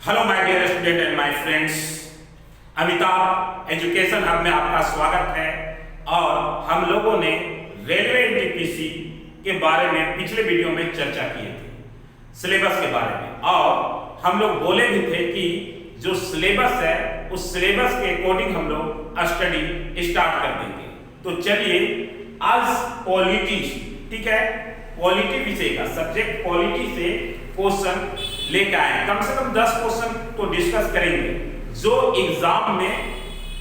Hello my dear student and my friends, Amitabh education hub में आपका स्वागत है। और हम लोगों ने रेलवे एनटीपीसी के बारे में पिछले वीडियो में चर्चा की थी, सिलेबस के बारे में। और हम लोग बोले भी थे कि जो सिलेबस है उस सिलेबस के अकॉर्डिंग हम लोग स्टडी स्टार्ट कर देंगे। तो चलिए आज पॉलिटी, ठीक है, पॉलिटी विषय का सब्जेक्ट पॉलिटी से क्वेश्चन लेकर आए। कम से कम 10 क्वेश्चन तो डिस्कस करेंगे जो एग्जाम में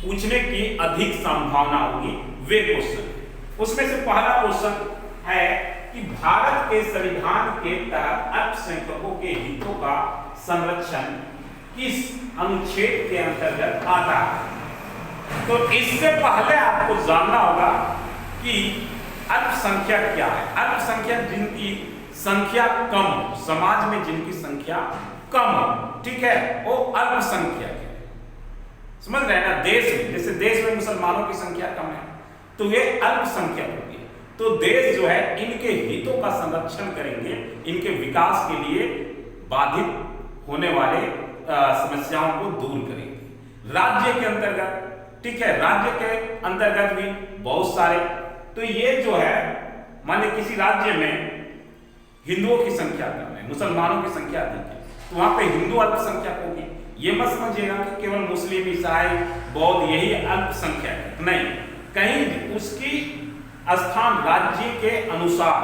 पूछने की अधिक संभावना होगी, वे क्वेश्चन। उसमें से पहला क्वेश्चन है कि भारत के संविधान के तहत अल्पसंख्यकों के हितों का संरक्षण किस अनुच्छेद के अंतर्गत आता है। तो इससे पहले आपको जानना होगा कि अल्पसंख्यक क्या है। अल्पसंख्यक जिनकी संख्या कम हो, समाज में जिनकी संख्या कम हो, ठीक है, वो अल्पसंख्यक है। समझ रहे हैं ना। देश में, जैसे देश में मुसलमानों की संख्या कम है तो ये अल्पसंख्यक होगी। तो देश जो है इनके हितों का संरक्षण करेंगे, इनके विकास के लिए बाधित होने वाले समस्याओं को दूर करेंगे। राज्य के अंतर्गत, ठीक है, राज्य के अंतर्गत भी बहुत सारे। तो ये जो है, माने किसी राज्य में हिंदुओं की संख्या कम है, मुसलमानों की संख्या अधिक है, तो वहां पे हिंदू अल्पसंख्यक होगी। ये मत समझिएगा कि केवल मुस्लिम, ईसाई, बौद्ध यही अल्पसंख्यक है, नहीं। कहीं उसकी स्थान राज्य के अनुसार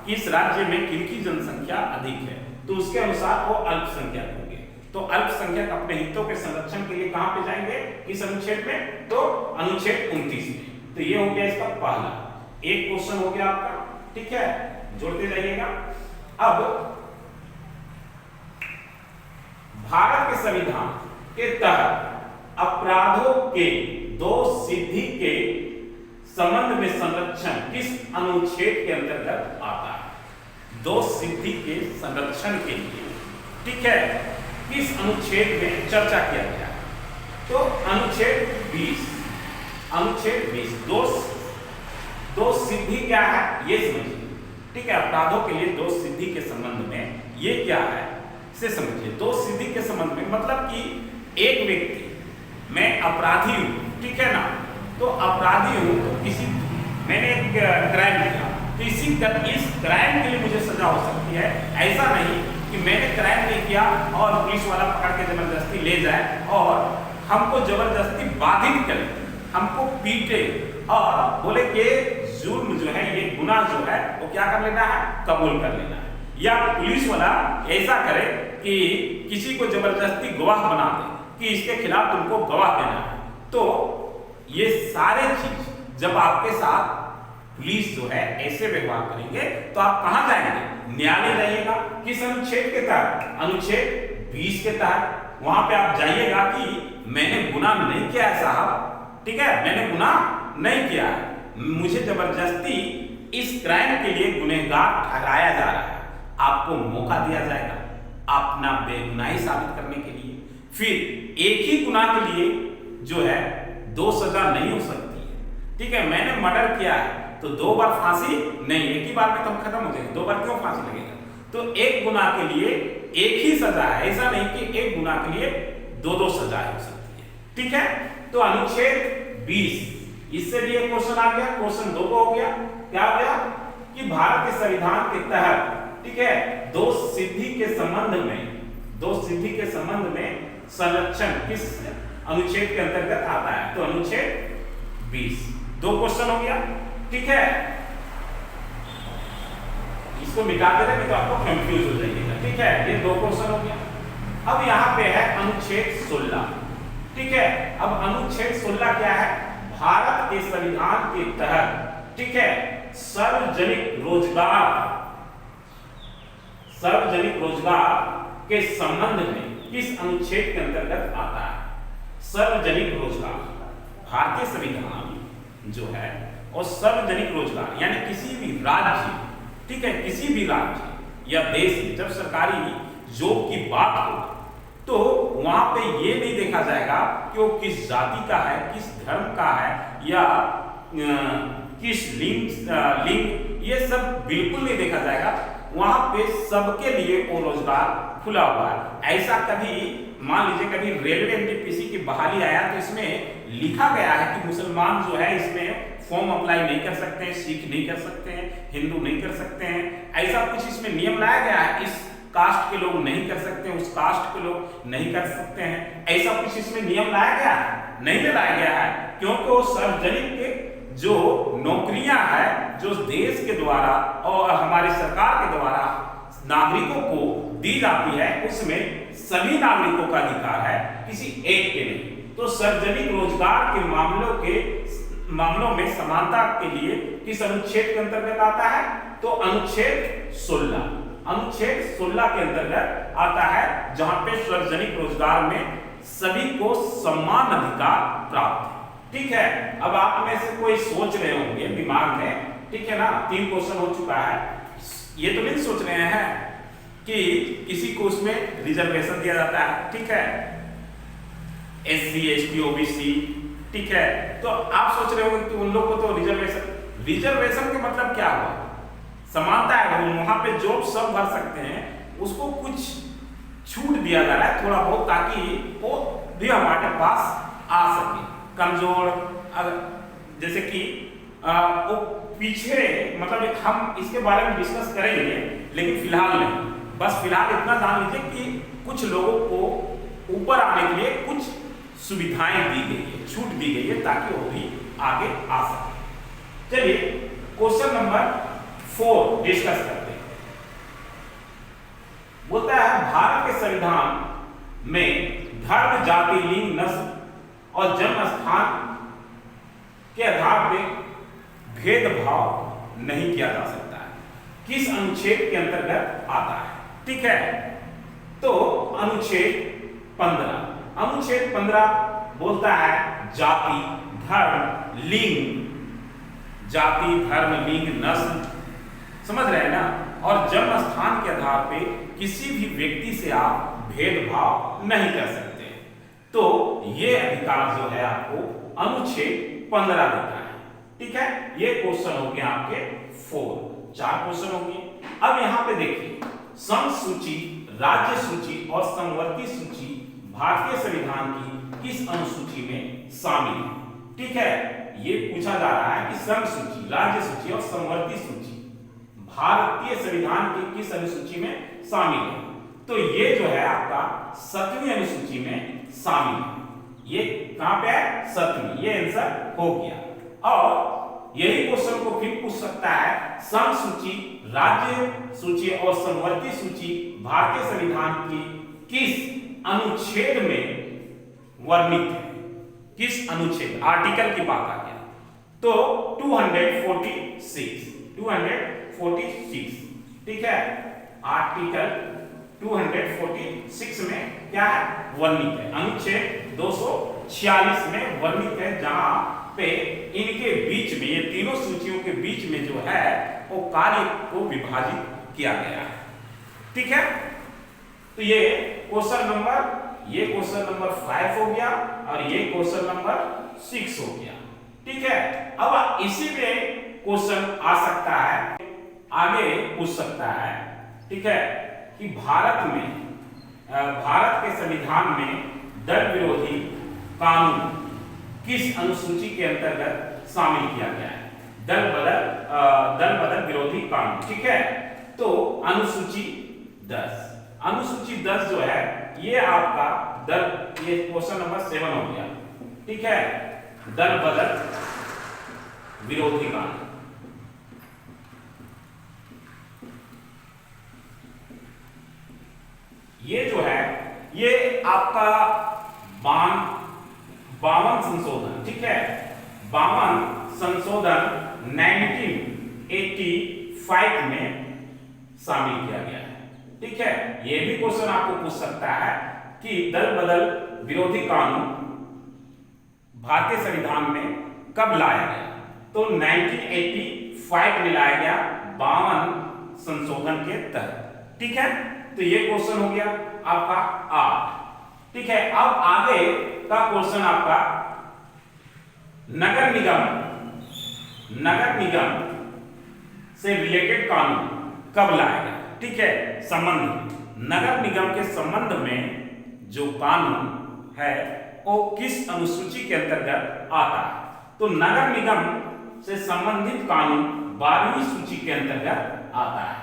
किस राज्य में किनकी जनसंख्या अधिक है तो उसके अनुसार वो अल्पसंख्यक होंगे। तो अल्पसंख्यक अपने हितों के संरक्षण के लिए कहां पे जाएंगे, किस अनुच्छेद में, तो अनुच्छेद 29 में। तो ये हो गया इसका पहला एक क्वेश्चन हो गया आपका, ठीक है, जोड़ते रहिएगा। अब भारत के संविधान के तहत अपराधों के दोष सिद्धि के संबंध में संरक्षण किस अनुच्छेद के अंतर्गत आता है। दोष सिद्धि के संरक्षण के लिए, ठीक है, किस अनुच्छेद में चर्चा किया गया है। तो अनुच्छेद 20, अनुच्छेद 20 दोष सिद्धि क्या है ये समझिए, ठीक है। अपराधों के लिए दोष सिद्धि के संबंध में ये क्या है इसे समझिए। दोष सिद्धि के संबंध में मतलब कि एक व्यक्ति, मैं अपराधी हूं, ठीक है ना, तो अपराधी हूं तो किसी, मैंने एक क्राइम किया तो इस क्राइम के लिए मुझे सजा हो सकती है। ऐसा नहीं कि मैंने क्राइम नहीं किया और पुलिस वाला पकड़ के जबरदस्ती ले जाए और हमको जबरदस्ती बाधित करे, हमको पीटे और बोले कि जुर्म जो है, ये गुनाह जो है वो क्या कर लेना है, कबूल कर लेना है। या पुलिस वाला ऐसा करे कि किसी को जबरदस्ती गवाह बना दे कि इसके खिलाफ तुमको गवाह देना है। तो ये सारे चीज जब आपके साथ पुलिस जो है ऐसे व्यवहार करेंगे तो आप कहां जाएंगे, न्यायालय जाइएगा। किस अनुच्छेद के तहत, अनुच्छेद 20 के तहत। वहां पे आप जाइएगा कि मैंने गुनाह नहीं किया है साहब, ठीक है, मैंने गुनाह नहीं किया है, मुझे जबरदस्ती इस क्राइम के लिए गुनहगार ठहराया जा रहा है। आपको मौका दिया जाएगा अपना बेगुनाही साबित करने के लिए। फिर एक ही गुनाह के लिए जो है 2 सजा नहीं हो सकती है, ठीक है। मैंने मर्डर किया है तो 2 बार फांसी नहीं, एक ही बार में तुम खत्म हो जाएगा, 2 बार क्यों फांसी लगेगा। तो एक गुनाह के लिए एक ही सजा है, ऐसा नहीं कि एक गुनाह के लिए 2 सजाएं हो सकती है, ठीक है। तो अनुच्छेद 20, इससे भी एक क्वेश्चन आ गया। क्वेश्चन 2 हो गया, क्या हो गया कि भारत के संविधान के तहत, ठीक है, दोष सिद्धि के संबंध में संरक्षण किस अनुच्छेद के अंतर्गत आता है। तो अनुच्छेद 20, 2 क्वेश्चन हो गया, ठीक है। इसको मिटा देना नहीं तो आपको कंफ्यूज हो जाइएगा, ठीक है। ये 2 क्वेश्चन हो गया। अब यहां पे है अनुच्छेद 16, ठीक है। अब अनुच्छेद 16 क्या है, भारत के संविधान के तहत, ठीक है, सार्वजनिक रोजगार के संबंध में किस अनुच्छेद के अंतर्गत आता है। सार्वजनिक रोजगार, भारतीय संविधान जो है और सार्वजनिक रोजगार यानी किसी भी राज्य, ठीक है, किसी भी राज्य या देश में जब सरकारी जॉब की बात हो तो वहां पे ये नहीं देखा जाएगा कि वो किस जाति का है, किस धर्म का है या किस लिंग, ये सब बिल्कुल नहीं देखा जाएगा। वहां पे सबके लिए वो रोजगार खुला हुआ है। ऐसा कभी मान लीजिए कभी रेलवे एनटीपीसी की बहाली आया तो इसमें लिखा गया है कि मुसलमान जो है इसमें फॉर्म अप्लाई नहीं कर सकते हैं, सिख नहीं कर सकते हैं, हिंदू नहीं कर सकते हैं, ऐसा कुछ इसमें नियम लाया गया है। इस कास्ट के लोग नहीं कर सकते हैं, उस कास्ट के लोग नहीं कर सकते हैं, ऐसा कुछ इसमें नियम लाया गया है? नहीं लाया गया है, क्योंकि वो सार्वजनिक के जो नौकरियां है जो देश के द्वारा और हमारी सरकार के द्वारा नागरिकों को दी जाती है, उसमें सभी नागरिकों का अधिकार है, किसी एक के नहीं। तो सार्वजनिक रोजगार के मामलों में समानता के लिए किस अनुच्छेद के अंतर्गत आता है? तो अनुच्छेद 16। अनुच्छेद 16 के अंतर्गत आता है, जहां पे सार्वजनिक रोजगार में सभी को समान अधिकार प्राप्त है। ठीक है, अब आप में से कोई सोच रहे होंगे दिमाग में, ठीक है ना, 3 क्वेश्चन हो चुका है, ये तो नहीं सोच रहे हैं कि किसी को उसमें रिजर्वेशन दिया जाता है, ठीक है, SC ST OBC, ठीक है, तो आप सोच रहे होंगे कि उन लोग को तो रिजर्वेशन के मतलब क्या हुआ? समानता है, वहां पे जॉब सब भर सकते हैं, उसको कुछ छूट दिया जा रहा है थोड़ा बहुत, ताकि वो भी हमारे पास आ सके। कमजोर जैसे कि वो पिछड़े, मतलब हम इसके बारे में डिस्कस करेंगे, लेकिन फिलहाल नहीं, बस फिलहाल इतना जान लीजिए कि कुछ लोगों को ऊपर आने के लिए कुछ सुविधाएं दी गई है, छूट दी गई है, ताकि वो भी आगे आ सके। चलिए क्वेश्चन नंबर 4 डिस्कस करते हैं। बोलता है भारत के संविधान में धर्म, जाति, लिंग, नस्ल और जन्म स्थान के आधार पर भेदभाव नहीं किया जा सकता है, किस अनुच्छेद के अंतर्गत आता है? ठीक है, तो अनुच्छेद 15। अनुच्छेद 15 बोलता है जाति, धर्म, लिंग, जाति, धर्म, लिंग, नस्ल, समझ रहे हैं ना, और जन्म स्थान के आधार पे किसी भी व्यक्ति से आप भेदभाव नहीं कर सकते। तो ये अधिकार जो है आपको अनुच्छेद 15 देता है। ठीक है, ये क्वेश्चन हो गया आपके 4 क्वेश्चन हो गए। अब यहां पे देखिए, संघ सूची, राज्य सूची और संवर्ती सूची भारतीय संविधान की किस अनुसूची में शामिल है? ठीक है, ये पूछा जा रहा है कि संघ सूची, राज्य सूची और संवर्ती सूची भारतीय संविधान की किस अनुसूची में शामिल है? तो ये जो है आपका 7वीं अनुसूची में शामिल है। ये कहां पे है? 7वीं। ये आंसर हो गया। और यही क्वेश्चन को फिर पूछ सकता है, संघ सूची, राज्य सूची और संवर्ती सूची भारतीय संविधान की किस अनुच्छेद में वर्णित है? किस अनुच्छेद, आर्टिकल की बात आ गया तो 246। ठीक है, आर्टिकल 246 में क्या है? वर्णित है। अनुच्छेद 246 में वर्णित है, जहां पे इनके बीच में, ये तीनों सूचियों के बीच में जो है वो कार्य को विभाजित किया गया है। ठीक है, तो ये क्वेश्चन नंबर 5 हो गया और ये क्वेश्चन नंबर 6 हो गया। ठीक है, अब इसी में क्वेश्चन आ सकता है, आगे पूछ सकता है, ठीक है, कि भारत के संविधान में दल विरोधी कानून किस अनुसूची के अंतर्गत शामिल किया गया है? दल बदल विरोधी कानून। ठीक है, तो अनुसूची 10 जो है ये आपका ये क्वेश्चन नंबर 7 हो गया। ठीक है, दल बदल विरोधी कानून। ये जो है ये आपका 52 संशोधन, ठीक है, 52 संशोधन 1985 में शामिल किया गया है। ठीक है, ये भी क्वेश्चन आपको पूछ सकता है कि दल बदल विरोधी कानून भारतीय संविधान में कब लाया गया? तो 1985 में लाया गया, 52 संशोधन के तहत। ठीक है, तो ये क्वेश्चन हो गया आपका 8। ठीक है, अब आगे का क्वेश्चन आपका नगर निगम से रिलेटेड कानून कब लाया गया? ठीक है, संबंध नगर निगम के संबंध में जो कानून है वो किस अनुसूची के अंतर्गत आता है? तो नगर निगम से संबंधित कानून 12वीं सूची के अंतर्गत आता है।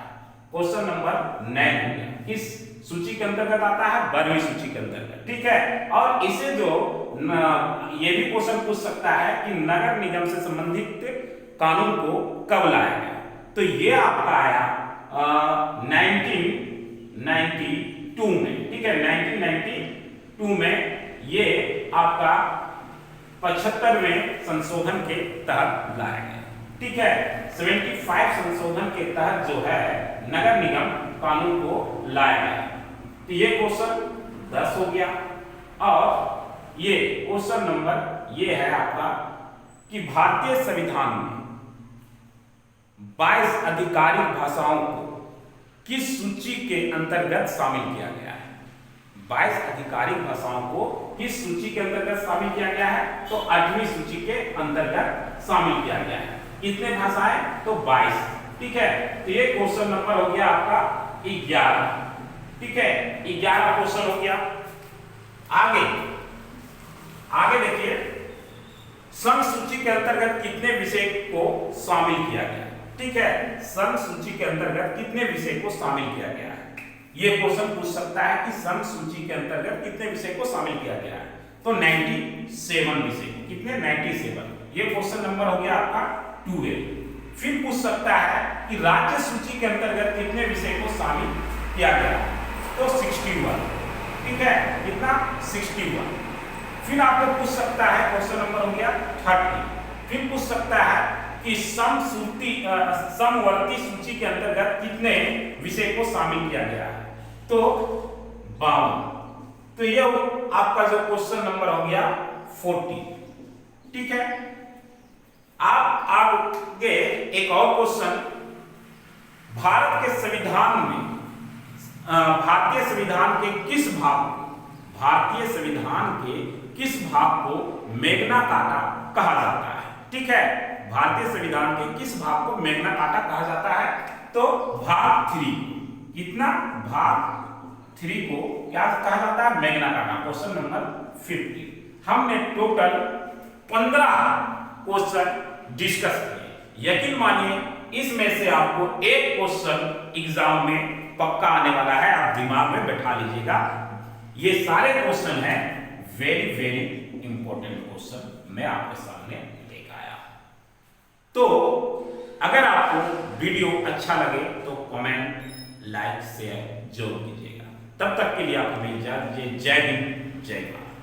क्वेश्चन नंबर 9 हो गया। किस सूची के अंतर्गत आता है? 12वीं सूची के अंतर्गत। ठीक है। और इसे जो ये भी क्वेश्चन पूछ सकता है कि नगर निगम से संबंधित कानून को कब लाया गया? तो ये आपका आया 1992 में। ठीक है, 1992 में ये आपका 75वें संशोधन के तहत लाया गया। ठीक है, 75 संशोधन के तहत जो है नगर निगम कानून को लाया गया। तो ये क्वेश्चन 10 हो गया। और ये क्वेश्चन नंबर ये है आपका कि भारतीय संविधान में 22 आधिकारिक भाषाओं को किस सूची के अंतर्गत शामिल किया गया है? 22 आधिकारिक भाषाओं को किस सूची के अंतर्गत शामिल किया गया है? तो 8वीं सूची के अंतर्गत शामिल किया गया है। कितने भाषाएं? तो 22। ठीक है, तो ये क्वेश्चन नंबर हो गया आपका 11। ठीक है, 11 क्वेश्चन हो गया। आगे देखिए, संघ सूची के अंतर्गत कितने विषय को शामिल किया गया? ठीक है, संघ सूची के अंतर्गत कितने विषय को शामिल किया गया है? ये क्वेश्चन पूछ सकता है कि संघ सूची के अंतर्गत कितने विषय को शामिल किया गया है? तो 97 विषय। कितने? 97। ये क्वेश्चन नंबर हो गया आपका 12। फिर पूछ सकता है कि राज्य सूची के अंतर्गत कितने विषय को शामिल किया गया? तो 61। ठीक है, कितना? 61। फिर आपको पूछ सकता है, क्वेश्चन नंबर हो गया 30। फिर पूछ सकता है कि समवर्ती सूची के अंतर्गत कितने विषय को शामिल किया गया है? तो 52। तो ये आपका जो क्वेश्चन नंबर हो गया 40। ठीक है, आप आगे एक और क्वेश्चन, भारत के संविधान में भारतीय संविधान के किस भाग को मैग्ना कार्टा कहा जाता है? ठीक है, भारतीय संविधान के किस भाग को मैग्ना कार्टा कहा जाता है? तो भाग 3। कितना? भाग 3 को क्या कहा जाता है? Magna carta. Question number 50। हमने टोटल 15 क्वेश्चन डिस्कस किए। यकीन मानिए इसमें से आपको एक क्वेश्चन एग्जाम में पक्का आने वाला है, आप दिमाग में बैठा लीजिएगा। ये सारे क्वेश्चन हैं वेरी वेरी इंपॉर्टेंट क्वेश्चन मैं आपके सामने लेकर आया। तो अगर आपको वीडियो अच्छा लगे तो कमेंट, लाइक, शेयर जरूर कीजिएगा। तब तक के लिए आप हमें इजाजत दीजिए। जय हिंद, जय भारत।